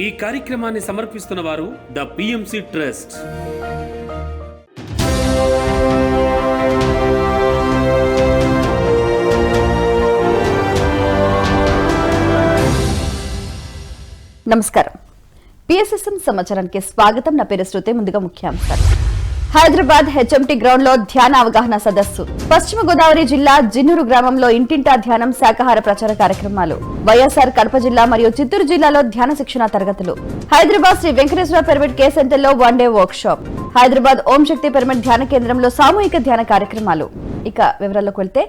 ఈ కార్యక్రమాన్ని సమర్పిస్తున్న వారు ద పిఎంసి ట్రస్ట్. నమస్కారం. పిఎస్ఎస్ఎం సమాచారానికి స్వాగతం. నా పేరు శృతి. ముందుగా ముఖ్యాంశాలు. హైదరాబాద్ హెచ్ఎంటీ గ్రౌండ్ లో ధ్యాన అవగాహన సదస్సు. పశ్చిమ గోదావరి జిల్లా జిన్నూరు గ్రామంలో ఇంటింటా ధ్యానం, శాకాహార ప్రచార కార్యక్రమాలు. వైఎస్ఆర్ కడప జిల్లా మరియు చిత్తూరు జిల్లాలో ధ్యాన శిక్షణ తరగతులు. Hyderabad Shri Venkateswara pyramid care centre లో 1 day workshop. Hyderabad Om Shakti pyramid ధ్యాన కేంద్రంలో సామూహిక ధ్యాన కార్యక్రమాలు. ఇక వివరాల్లోకి వెళ్తే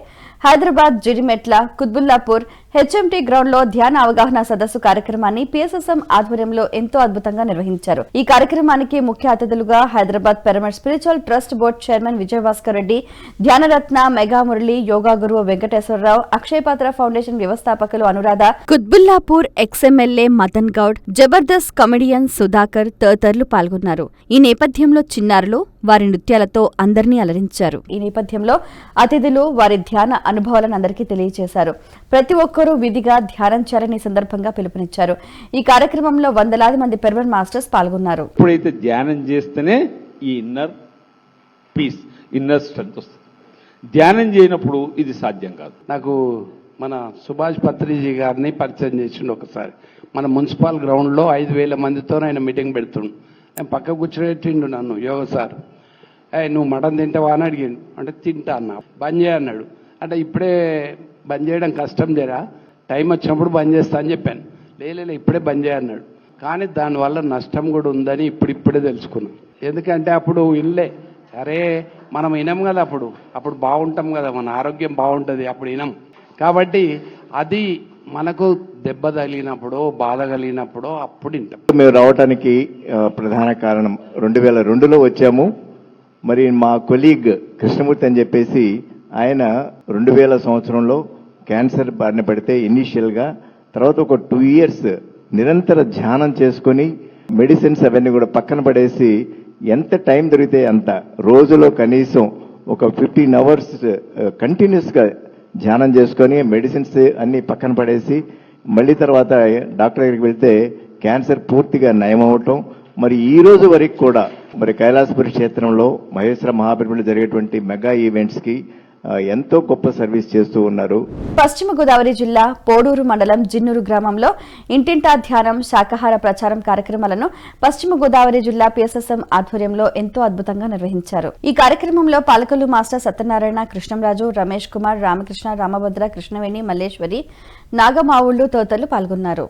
హైదరాబాద్ జిడిమెట్ల కుత్బుల్లాపూర్ హెచ్ఎంటీ గ్రౌండ్ లో ధ్యాన అవగాహన సదస్సు కార్యక్రమాన్ని పిఎస్ఎస్ఎం ఆధ్వర్యంలో ఎంతో అద్భుతంగా నిర్వహించారు. ఈ కార్యక్రమానికి ముఖ్య అతిథులుగా Hyderabad pyramid spiritual trust board chairman Vijayabhaskar Reddy, ధ్యానరత్న మెగా మురళి, యోగా గురువు వెంకటేశ్వరరావు, అక్షయపాత్ర ఫౌండేషన్ వ్యవస్థాపకులు అనురాధ, కుత్బుల్లాపూర్ ఎక్స్ఎమ్మెల్యే మదన్ గౌడ్, జబర్దస్త్ కమెడియన్ సుధాకర్ తదితరులు పాల్గొన్నారు. ఈ నేపథ్యంలో చిన్నారులు వారి నృత్యాలతో అందరినీ అలరించారు. ఈ నేపథ్యంలో అతిథులు వారి ధ్యాన అనుభవాలను అందరికీ తెలియజేశారు. ప్రతి ఒక్కరూ విధిగా ధ్యానం చేయాలని సందర్భంగా పిలుపునిచ్చారు. ఈ కార్యక్రమంలో వందలాది మంది పిరమిడ్ మాస్టర్స్ పాల్గొన్నారు. ఎప్పుడైతే ధ్యానం చేస్తేనే ఈ ఇన్నర్ పీస్, ఇన్నర్ స్ట్రెంత్ వస్తుంది. ధ్యానం చేయనప్పుడు ఇది సాధ్యం కాదు. నాకు మన సుభాష్ పత్రిజీ గారిని పరిచయం చేసిండు. ఒకసారి మన మున్సిపల్ గ్రౌండ్లో 5,000 మందితో ఆయన మీటింగ్ పెడుతుండు. ఆయన పక్క కూర్చోబెట్టిండు నన్ను. యోగ సార్, నువ్వు మటన్ తింటావా అని అడిగాను. అంటే తింటా అన్నా. బంద్ చేయన్నాడు. అంటే ఇప్పుడే బంద్ చేయడం కష్టం జరా, టైం వచ్చినప్పుడు బంద్ చేస్తా అని చెప్పాను. లేదు ఇప్పుడే బంద్ చేయన్నాడు. కానీ దానివల్ల నష్టం కూడా ఉందని ఇప్పుడే తెలుసుకున్నాను. ఎందుకంటే అప్పుడు ఇల్లే సరే మనం వినం కదా, అప్పుడు బాగుంటాం కదా, మన ఆరోగ్యం బాగుంటుంది, అప్పుడు వినం. కాబట్టి అది మనకు దెబ్బ తగిలినప్పుడు, బాధ కలిగినప్పుడు అప్పుడు వింటాం. మేము రావడానికి ప్రధాన కారణం 2002లో వచ్చాము. మరి మా కొలీగ్ కృష్ణమూర్తి అని చెప్పేసి ఆయన 2000 సంవత్సరంలో క్యాన్సర్ బారిన పడితే ఇనీషియల్గా, తర్వాత ఒక 2 years నిరంతర ధ్యానం చేసుకొని మెడిసిన్స్ అవన్నీ కూడా పక్కన పడేసి ఎంత టైం దొరికితే అంత రోజులో కనీసం ఒక 15 hours కంటిన్యూస్గా ధ్యానం చేసుకొని మెడిసిన్స్ అన్ని పక్కన పడేసి మళ్ళీ తర్వాత డాక్టర్ దగ్గరికి వెళ్తే క్యాన్సర్ పూర్తిగా నయమవటం. మరి ఈ రోజు వరకు కూడా మరి కైలాసపురి క్షేత్రంలో మహేశ్వర మహాపిరమిడ్లో జరిగేటువంటి మెగా ఈవెంట్స్కి ఎంతో గొప్ప సర్వీస్ చేస్తూ ఉన్నారు. పశ్చిమ గోదావరి జిల్లా పోడూరు మండలం జిన్నూరు గ్రామంలో ఇంటింటా ధ్యానం, శాకాహార ప్రచారం కార్యక్రమాలను పశ్చిమ గోదావరి జిల్లా పిఎస్ఎస్ఎం ఆధ్వర్యంలో ఎంతో అద్భుతంగా నిర్వహించారు. ఈ కార్యక్రమంలో పాలకొల్లు మాస్టర్ సత్యనారాయణ, కృష్ణంరాజు, రమేష్ కుమార్, రామకృష్ణ, రామభద్ర, కృష్ణవేణి, మల్లేశ్వరి, నాగమావుళ్లు తదితరులు పాల్గొన్నారు.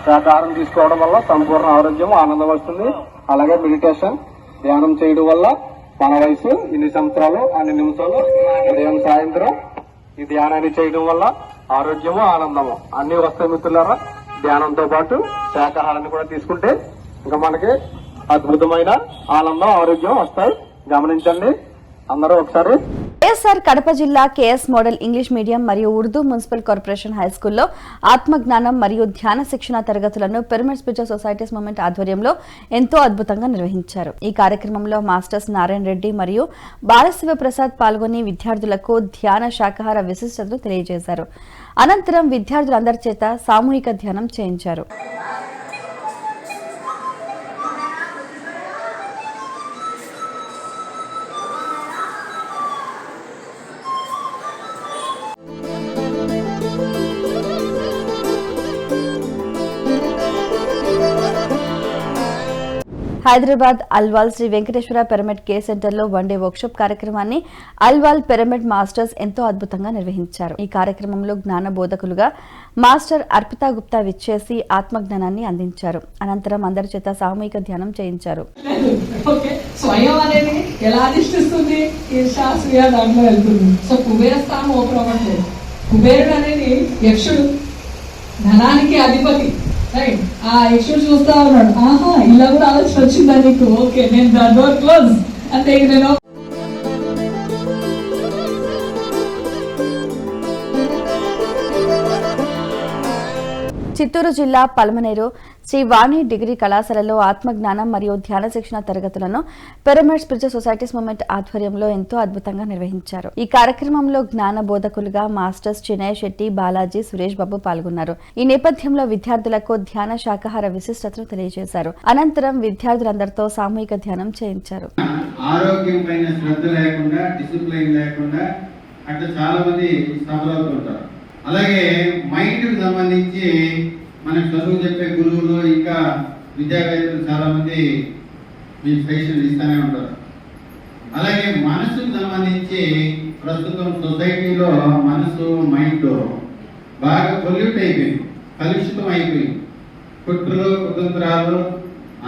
శాకాహారం తీసుకోవడం వల్ల సంపూర్ణ ఆరోగ్యం, ఆనందం వస్తుంది. అలాగే మెడిటేషన్, ధ్యానం చేయడం వల్ల మన వయసు ఇన్ని సంవత్సరాలు అన్ని నిమిషాలు ఉదయం సాయంత్రం ఈ ధ్యానాన్ని చేయడం వల్ల ఆరోగ్యము, ఆనందము అన్ని వస్తాయి మిత్రులారా. ధ్యానంతో పాటు శాకాహారాన్ని కూడా తీసుకుంటే ఇంకా మనకి అద్భుతమైన ఆనందం, ఆరోగ్యం వస్తాయి. గమనించండి అందరూ ఒకసారి. వైఎస్ఆర్ కడప జిల్లా కేఎస్ మోడల్ ఇంగ్లీష్ మీడియం మరియు ఉర్దూ మున్సిపల్ కార్పొరేషన్ హైస్కూల్లో ఆత్మజ్ఞానం మరియు ధ్యాన శిక్షణ తరగతులను పిరమిడ్ స్పిరిచువల్ సొసైటీస్ మూవ్మెంట్ ఆధ్వర్యంలో ఎంతో అద్భుతంగా నిర్వహించారు. ఈ కార్యక్రమంలో మాస్టర్స్ నారాయణ రెడ్డి మరియు బాలశివ ప్రసాద్ పాల్గొని విద్యార్థులకు ధ్యాన, శాకాహార విశిష్టతను తెలియజేశారు. అనంతరం విద్యార్థులందరి చేత సామూహిక ధ్యానం చేయించారు. Hyderabad Alwal Shri Venkateswara pyramid care centre లో 1 డే వర్క్ షాప్ కార్యక్రమాన్ని అల్వాల్ పిరమిడ్ మాస్టర్స్ ఎంతో అద్భుతంగా నిర్వహించారు. ఈ కార్యక్రమంలో జ్ఞాన బోధకులుగా మాస్టర్ అర్పితా గుప్తా విచ్చేసి ఆత్మజ్ఞానాన్ని అందించారు. అనంతరం అందరి చేత సామూహిక ధ్యానం చేయించారు. స్వయం అనేది ఎలా అధిష్టిస్తుంది? ఈర్ష్య దాంట్లో వెళ్తుంది. సో కుబేర స్థానం ఓపెన్ అవ్వట్లేదు. కుబేరుడు అనేది యక్షుడు, ధనానికి అధిపతి. రైట్, ఆ యక్షుడు చూస్తా ఉన్నాడు. ఆహా, ఇలా కూడా ఆలోచన వచ్చిందా నీకు? ఓకే, నేను డోర్ క్లోజ్ అంటే నేను. చిత్తూరు జిల్లా పల్మనేరు శ్రీ వాణి డిగ్రీ కళాశాలలో ఆత్మజ్ఞానం మరియు ధ్యాన శిక్షణ తరగతులను పిరమిడ్ స్పిరిచువల్ సొసైటీస్ మూవ్మెంట్ ఆధ్వర్యంలో ఎంతో అద్భుతంగా నిర్వహించారు. ఈ కార్యక్రమంలో జ్ఞాన బోధకులుగా మాస్టర్స్ చినయ్ శెట్టి, బాలాజీ, సురేష్ బాబు పాల్గొన్నారు. ఈ నేపథ్యంలో విద్యార్థులకు ధ్యాన శాకాహార విశిష్టతను తెలియజేశారు. అనంతరం విద్యార్థులందరితో సామూహిక ధ్యానం చేయించారు. ఆరోగ్యం పైన శ్రద్ధ లేకుండా, డిసిప్లైన్ లేకుండా అట్లా చాలా మంది సఫర్ అవుతుంటారు. అలాగే మైండ్ కి సంబంధించి మనకు చదువు చెప్పే గురువులు ఇంకా విద్యావేత్తలు చాలా మంది మీ సజెషన్ ఇస్తూనే ఉంటారు. అలాగే మనసుకు సంబంధించి ప్రస్తుతం సొసైటీలో మనసు మైండ్ బాగా పొల్యూట్ అయిపోయింది, కలుషితం అయిపోయింది. కుట్రలు, కుతంత్రాలు,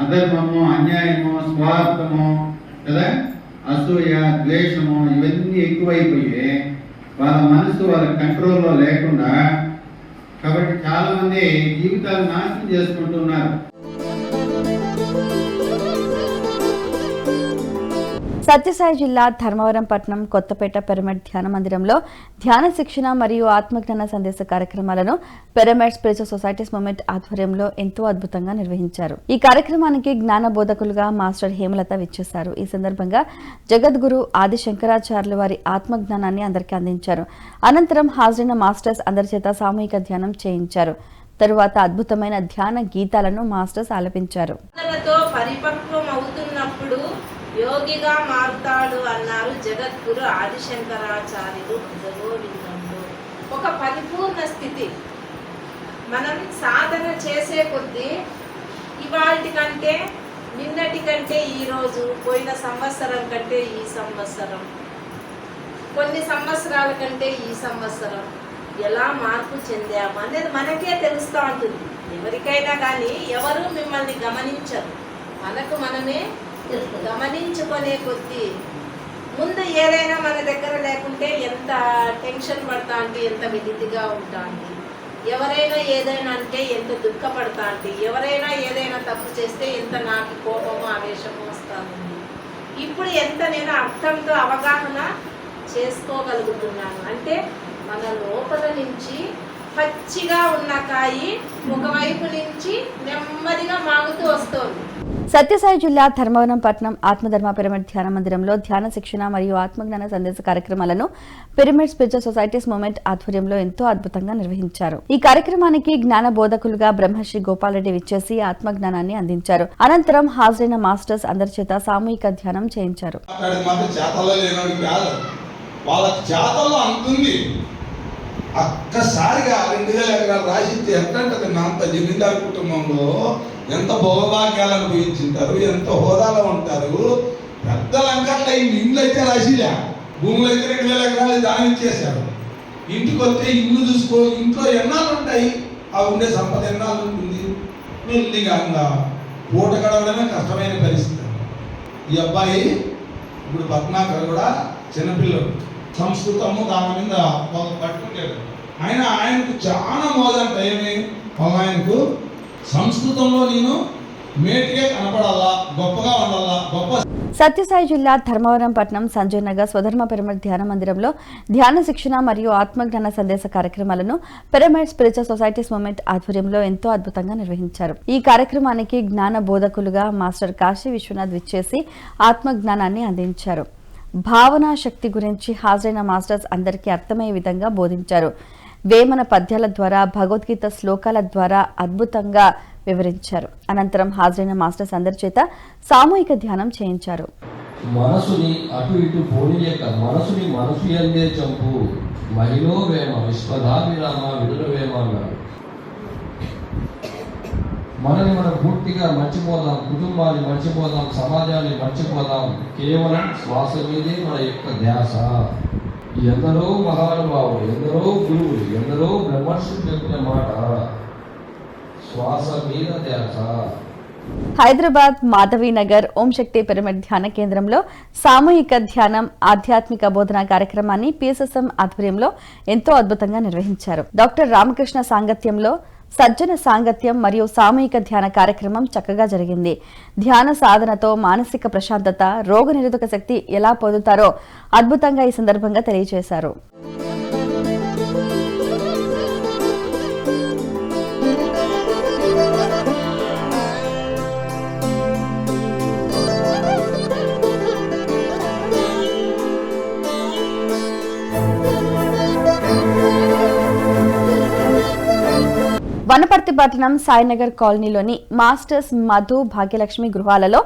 అధర్మము, అన్యాయము, స్వార్థము కదా, అసూయ, ద్వేషము ఇవన్నీ ఎక్కువైపోయి వాళ్ళ మనసు వాళ్ళ కంట్రోల్లో లేకుండా, కాబట్టి చాలా మంది జీవితాలు నాశనం చేసుకుంటున్నారు. సత్యసాయి జిల్లా ధర్మవరం పట్టణం కొత్తపేట పిరమిడ్ ధ్యాన మందిరంలో ధ్యాన శిక్షణ మరియు ఆత్మజ్ఞాన సందేశ కార్యక్రమాలను పిరమిడ్ స్పిరిచువల్ సొసైటీస్ మూవ్మెంట్ ఆధ్వర్యంలో ఎంతో అద్భుతంగా నిర్వహించారు. ఈ కార్యక్రమానికి జ్ఞాన బోధకులుగా మాస్టర్ హేమలత విచ్చేశారు. ఈ సందర్భంగా జగద్గురు ఆది శంకరాచార్యులు వారి ఆత్మజ్ఞానాన్ని అందరికీ అందించారు. అనంతరం హాజరైన మాస్టర్స్ అందరి చేత సామూహిక ధ్యానం చేయించారు. తరువాత అద్భుతమైన ధ్యాన గీతాలను మాస్టర్స్ ఆలపించారు. పరిపక్వం అవుతున్నప్పుడు యోగిగా మారుతాడు అన్నారు జగద్గురు ఆదిశంకరాచార్యులు భజగోవిందంలో. ఒక పరిపూర్ణ స్థితి మనం సాధన చేసే కొద్దీ ఇవాళ కంటే, నిన్నటి కంటే ఈరోజు, పోయిన సంవత్సరం కంటే ఈ సంవత్సరం, కొన్ని సంవత్సరాల కంటే ఈ సంవత్సరం ఎలా మార్పు చెందాము అనేది మనకే తెలుస్తూ ఉంటుంది. ఎవరికైనా కానీ ఎవరు మిమ్మల్ని గమనించరు, మనకు మనమే గమనించుకునే కొద్దీ ముందు ఏదైనా మన దగ్గర లేకుంటే ఎంత టెన్షన్ పడతా అంటే, ఎంత విధిగా ఉంటా అంటే, ఎవరైనా ఏదైనా అంటే ఎంత దుఃఖపడతా అంటే, ఎవరైనా ఏదైనా తప్పు చేస్తే ఎంత నాకు కోపము, ఆవేశము వస్తుంది. ఇప్పుడు ఎంత నేను అర్థంతో అవగాహన చేసుకోగలుగుతున్నాను అంటే, మన లోపల నుంచి పచ్చిగా ఉన్న కాయి ఒకవైపు నుంచి నెమ్మదిగా మాగుతూ వస్తోంది. సత్యసాయి జిల్లా ధర్మవరం పట్టణం ఆత్మధర్మ పిరమిడ్ ధ్యాన మందిరంలో ధ్యాన శిక్షణ మరియు ఆత్మజ్ఞాన సందేశ కార్యక్రమాలను పిరమిడ్ స్పిరిచువల్ సొసైటీస్ మూవ్మెంట్ ఆధ్వర్యంలో ఎంతో అద్భుతంగా నిర్వహించారు. ఈ కార్యక్రమానికి జ్ఞాన బోధకులుగా బ్రహ్మశ్రీ గోపాలరెడ్డి విచ్చేసి ఆత్మజ్ఞానాన్ని అందించారు. అనంతరం హాజరైన మాస్టర్స్ అందరి చేత సామూహిక ధ్యానం చేయించారు. ఒక్కసారిగా 2000 ఎకరాలు రాసిస్తే ఎట్లంటది నా అంత జమీందారు కుటుంబంలో ఎంత భోగభాగ్యాలు అనుభవించుంటారు, ఎంత హోదాలో ఉంటారు. పెద్ద లంకట్ల ఇండ్లు అయితే రాసిలే, భూములు అయితే 2000 ఎకరాలు దానం ఇచ్చేశారు. ఇంటికి వస్తే ఇల్లు చూసుకో, ఇంట్లో ఎన్నాళ్ళు ఉంటాయి, ఆ ఉండే సంపద ఎన్నాళ్ళు ఉంటుంది. మెల్లిగా పూట గడవడమే కష్టమైన పరిస్థితి. ఈ అబ్బాయి ఇప్పుడు పద్మాకర్ కూడా చిన్నపిల్లడు, సంస్కృతము దాని మీద పట్టుకుంటాడు. ఆయనకు చాలా మోదంట, ఏమి ఆయనకు సంస్కృతంలో నేను మేటిగా కనపడాలా, గొప్పగా ఉండాలా, గొప్ప. సత్యసాయి జిల్లా ధర్మవరం పట్టణం సంజయ్ నగర్ స్వధర్మ పిరమిడ్ ధ్యాన మందిరంలో ధ్యాన శిక్షణ మరియు ఆత్మజ్ఞాన సందేశ కార్యక్రమాలను పిరమిడ్ స్పిరిచువల్ సొసైటీస్ మూవ్మెంట్ ఆధ్వర్యంలో ఎంతో అద్భుతంగా నిర్వహించారు. ఈ కార్యక్రమానికి జ్ఞాన బోధకులుగా మాస్టర్ కాశీ విశ్వనాథ్ విచ్చేసి ఆత్మజ్ఞానాన్ని అందించారు. భావనా శక్తి గురించి హాజరైన మాస్టర్స్ అందరికీ అర్థమయ్యే విధంగా బోధించారు. వేమన పద్యాల ద్వారా, భగవద్గీత శ్లోకాల ద్వారా అద్భుతంగా వివరించారు. అనంతరం హాజరైన మాస్టర్స్ అందరి చేత సామూహిక ధ్యానం చేయించారు. మనసుని అటు ఇటు పోనీయక మనసుని మనసు ఎందే చంపు, మహిళో వేమ విశ్వధాభిరామ విడుల వేమ అన్నాడు. మనని మనం పూర్తిగా మర్చిపోదాం, కుటుంబాన్ని మర్చిపోదాం, సమాజాన్ని మర్చిపోదాం. కేవలం శ్వాస మీదే మన యొక్క ధ్యాస. ఎందరో మహానుభావులు, ఎందరో గురువులు, ఎందరో బ్రహ్మర్షులు చెప్పిన మాట శ్వాస మీద ధ్యాస. హైదరాబాద్ మాధవీనగర్ ఓం శక్తి పిరమిడ్ ధ్యాన కేంద్రంలో సామూహిక ధ్యానం, ఆధ్యాత్మిక బోధన కార్యక్రమాన్ని పిఎస్ఎస్ఎం ఆధ్వర్యంలో ఎంతో అద్భుతంగా నిర్వహించారు. డాక్టర్ రామకృష్ణ సాంగత్యంలో సజ్జన సాంగత్యం మరియు సామూహిక ధ్యాన కార్యక్రమం చక్కగా జరిగింది. ధ్యాన సాధనతో మానసిక ప్రశాంతత, రోగనిరోధక శక్తి ఎలా పొందుతారో అద్భుతంగా ఈ సందర్భంగా తెలియజేశారు. వనపర్తి పట్టణం సాయినగర్ కాలనీలోని మాస్టర్స్ మధు భాగ్యలక్ష్మి గృహాలలో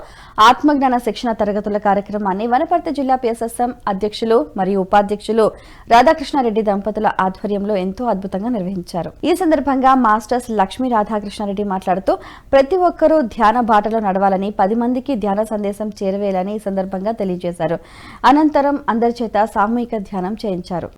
ఆత్మజ్ఞాన శిక్షణ తరగతుల కార్యక్రమాన్ని వనపర్తి జిల్లా పిఎస్ఎస్ఎం అధ్యక్షులు మరియు ఉపాధ్యక్షులు రాధాకృష్ణారెడ్డి దంపతుల ఆధ్వర్యంలో ఎంతో అద్భుతంగా నిర్వహించారు. ఈ సందర్భంగా మాస్టర్స్ లక్ష్మీ రాధాకృష్ణారెడ్డి మాట్లాడుతూ ప్రతి ఒక్కరూ ధ్యాన బాటలో నడవాలని, 10 మందికి ధ్యాన సందేశం చేరవేయాలని ఈ సందర్భంగా తెలియజేశారు. అనంతరం అందరి చేత సామూహిక ధ్యానం చేయించారు.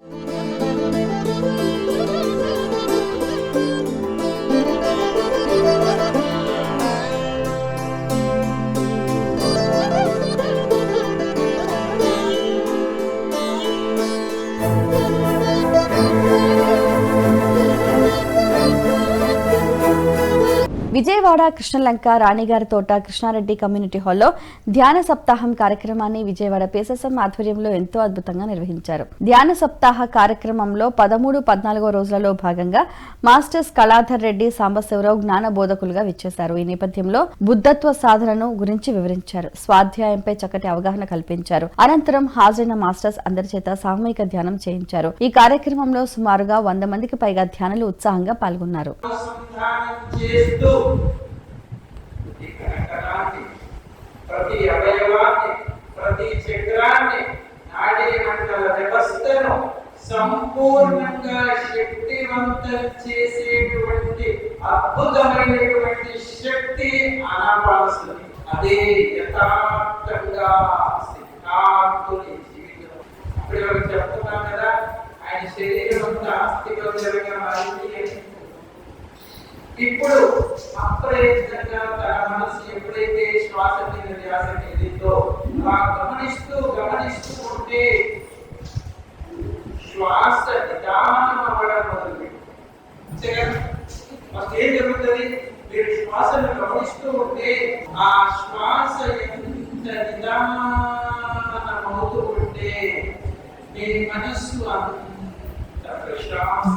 విజయవాడ కృష్ణలంక రాణిగారి తోట కృష్ణారెడ్డి కమ్యూనిటీ హాల్లో ధ్యాన సప్తాహం కార్యక్రమాన్ని విజయవాడ పిఎస్ఎస్ఎం ఆధ్వర్యంలో ఎంతో అద్భుతంగా నిర్వహించారు. ధ్యాన సప్తాహ కార్యక్రమంలో 13-14 రోజులలో భాగంగా మాస్టర్స్ కళాధర్ రెడ్డి, సాంబశివరావు జ్ఞాన బోధకులుగా విచ్చేశారు. ఈ నేపథ్యంలో బుద్ధత్వ సాధనను గురించి వివరించారు. స్వాధ్యాయంపై చక్కటి అవగాహన కల్పించారు. అనంతరం హాజరైన మాస్టర్స్ అందరి చేత సామూహిక ధ్యానం చేయించారు. ఈ కార్యక్రమంలో సుమారుగా 100 మందికి పైగా ధ్యానులు ఉత్సాహంగా పాల్గొన్నారు. ప్రతి అవయవాన్ని, ప్రతి చక్రాన్ని, నాడీ మండల వ్యవస్థను సంపూర్ణంగా శక్తివంతం చేసేటువంటి అద్భుతమైనటువంటి శక్తి ఆనాపానసతి. అదే యథార్థంగా సిద్ధార్థుని జీవితం. ఇప్పుడు చెప్తున్నాం కదా, ఆయన శరీరం అంతా అస్థిపంజరంగా మారింది. ఇప్పుడు అప్రయత్నంగా తన మనసు ఎప్పుడైతే శ్వాస మీద ధ్యాస చెందిందో గమనిస్తూ ఉంటే శ్వాస నిదానం అవ్వడం మొదలుపెట్టి ఏం జరుగుతుంది? మీరు శ్వాసను గమనిస్తూ ఉంటే ఆ శ్వాస ఎంత నిదానం అవుతూ ఉంటే మీ మనస్సు అంత ప్రశాంత.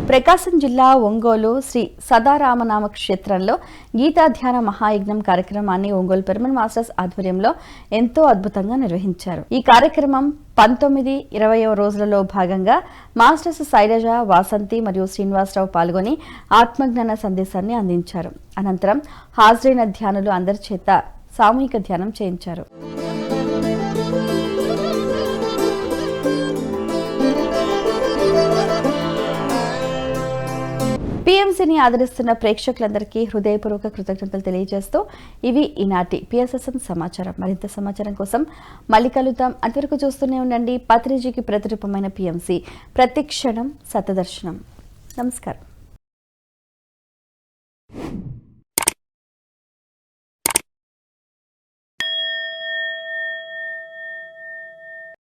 ప్రకాశం జిల్లా ఒంగోలు శ్రీ సదారామనామ క్షేత్రంలో గీతా ధ్యాన మహాయజ్ఞం కార్యక్రమాన్ని ఒంగోలు పెర్మనెంట్ మాస్టర్స్ ఆధ్వర్యంలో ఎంతో అద్భుతంగా నిర్వహించారు. ఈ కార్యక్రమం 19-20 రోజులలో భాగంగా మాస్టర్స్ శైలజ, వాసంతి మరియు శ్రీనివాసరావు పాల్గొని ఆత్మజ్ఞాన సందేశాన్ని అందించారు. అనంతరం హాజరైన ధ్యానులు అందరి చేత సామూహిక ధ్యానం చేయించారు. పిఎంసీని ఆదరిస్తున్న ప్రేక్షకులందరికీ హృదయపూర్వక కృతజ్ఞతలు తెలియజేస్తూ ఇవి ఈనాటి పిఎస్ఎస్ఎం సమాచారం. మరింత సమాచారం కోసం మళ్ళీ కలుద్దాం. అంతవరకు చూస్తూనే ఉండండి పత్రిజీకి ప్రతిరూపమైన పిఎంసీ. ప్రతి క్షణం సత్యదర్శనం. నమస్కారం.